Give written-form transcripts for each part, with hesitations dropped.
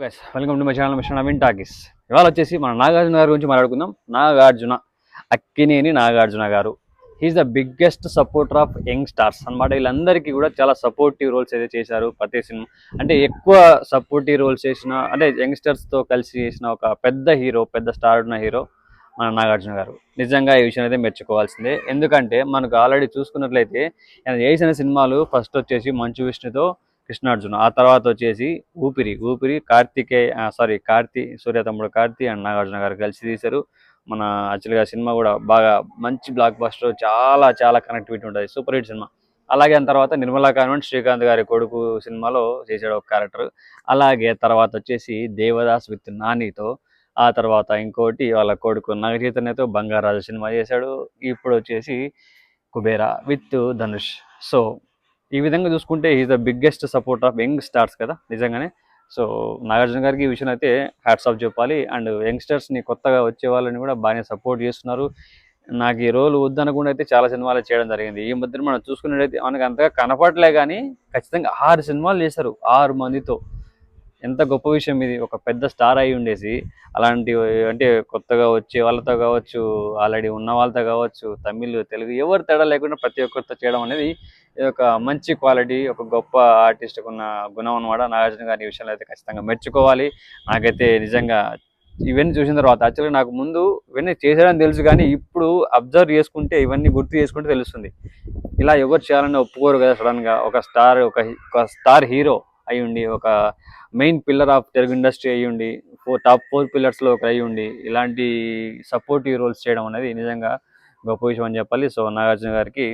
Guys welcome to my channel mister Naveen talkies. ఇవాళ వచ్చేసి మన నాగార్జున గారి గురించి మాట్లాడుకుందాం. నాగార్జున అక్కినేని నాగార్జున గారు he's the biggest supporter of young stars అనమాట. వీళ్ళందరికీ కూడా చాలా సపోర్టివ్ రోల్స్ అయితే చేశారు ప్రతి సినిమా. అంటే ఎక్కువ సపోర్టివ్ రోల్స్ చేసిన అంటే యంగ్స్టర్స్తో కలిసి చేసిన ఒక పెద్ద హీరో, పెద్ద స్టార్ ఉన్న హీరో మన నాగార్జున గారు. నిజంగా ఈ విషయం అయితే మెచ్చుకోవాల్సిందే. ఎందుకంటే మనకు ఆల్రెడీ చూసుకున్నట్లయితే ఆయన చేసిన సినిమాలు ఫస్ట్ వచ్చేసి మంచు విష్ణుతో కృష్ణార్జున, ఆ తర్వాత వచ్చేసి ఊపిరి కార్తీ సూర్య తమ్ముడు కార్తీ అండ్ నాగార్జున గారు కలిసి తీశారు. మన యాక్చువల్గా సినిమా కూడా బాగా మంచి బ్లాక్ బస్టర్, చాలా చాలా కనెక్టివిటీ ఉంటుంది, సూపర్ హిట్ సినిమా. అలాగే ఆ తర్వాత నిర్మలా కాన్వెంట్ శ్రీకాంత్ గారి కొడుకు సినిమాలో చేశాడు ఒక క్యారెక్టర్. అలాగే తర్వాత వచ్చేసి దేవదాస్ విత్ నానితో, ఆ తర్వాత ఇంకోటి వాళ్ళ కొడుకు నాగ చైతన్యతో బంగారాజు సినిమా చేశాడు. ఇప్పుడు వచ్చేసి కుబేరా విత్ ధనుష్. సో ఈ విధంగా చూసుకుంటే is the biggest support of young stars కదా నిజంగానే. సో నాగార్జున గారికి ఈ విషయం అయితే హ్యాట్స్ ఆఫ్ చెప్పాలి. అండ్ యంగ్స్టర్స్ని కొత్తగా వచ్చే వాళ్ళని కూడా బాగానే సపోర్ట్ చేస్తున్నారు. నాకు ఈ రోల్ వద్దనకుండా అయితే చాలా సినిమాలు చేయడం జరిగింది. ఈ మధ్యన మనం చూసుకున్నట్టయితే మనకు అంతగా కనపడలే కానీ ఖచ్చితంగా 6 సినిమాలు చేశారు 6 మందితో. ఎంత గొప్ప విషయం ఇది. ఒక పెద్ద స్టార్ అయి ఉండేసి అలాంటి అంటే కొత్తగా వచ్చే వాళ్ళతో కావచ్చు, ఆల్రెడీ ఉన్న వాళ్ళతో కావచ్చు, తమిళ్ తెలుగు ఎవరు తేడా లేకుండా ప్రతి ఒక్కరితో చేయడం అనేది ఇది ఒక మంచి క్వాలిటీ, ఒక గొప్ప ఆర్టిస్ట్కి ఉన్న గుణం అనమాట. నాగార్జున గారి విషయంలో అయితే ఖచ్చితంగా మెచ్చుకోవాలి. నాకైతే నిజంగా ఇవన్నీ చూసిన తర్వాత యాక్చువల్గా నాకు ముందు ఇవన్నీ చేశాడని తెలుసు కానీ ఇప్పుడు అబ్జర్వ్ చేసుకుంటే ఇవన్నీ గుర్తు చేసుకుంటే తెలుస్తుంది. ఇలా ఎవరు చేయాలని ఒప్పుకోరు కదా సడన్గా. ఒక స్టార్ హీరో అయి ఉండి, ఒక main pillar of Telugu industry అయ్యి ఉండి, టాప్ 4 పిల్లర్స్లో ఒకరు అయ్యి ఉండి ఇలాంటి సపోర్టివ్ రోల్స్ చేయడం అనేది నిజంగా గొప్ప విషయం అని చెప్పాలి. సో నాగార్జున గారికి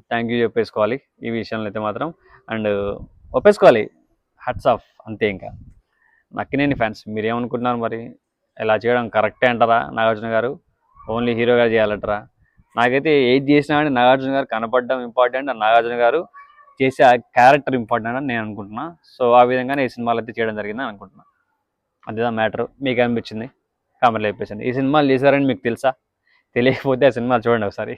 థ్యాంక్ యూ చెప్పేసుకోవాలి ఈ విషయంలో అయితే మాత్రం. అండ్ ఒప్పేసుకోవాలి, హ్యాట్స్ ఆఫ్ అంతే. ఇంకా నక్కినేని ఫ్యాన్స్ మీరేమనుకుంటున్నారు మరి? ఇలా చేయడం కరెక్టే అంటారా? నాగార్జున గారు ఓన్లీ హీరోగా చేయాలంటారా? నాకైతే ఏది చేసినా కానీ నాగార్జున గారు కనపడడం ఇంపార్టెంట్, నాగార్జున గారు చేసే ఆ క్యారెక్టర్ ఇంపార్టెంట్ అని నేను అనుకుంటున్నా. సో ఆ విధంగానే ఈ సినిమాలు అయితే చేయడం జరిగిందని అనుకుంటున్నా. అదేదా మ్యాటర్. మీకు అనిపించింది కామెంట్లో చెప్పేసండి. ఈ సినిమాలు చేశారని మీకు తెలుసా? తెలియకపోతే ఆ సినిమాలు చూడండి ఒకసారి.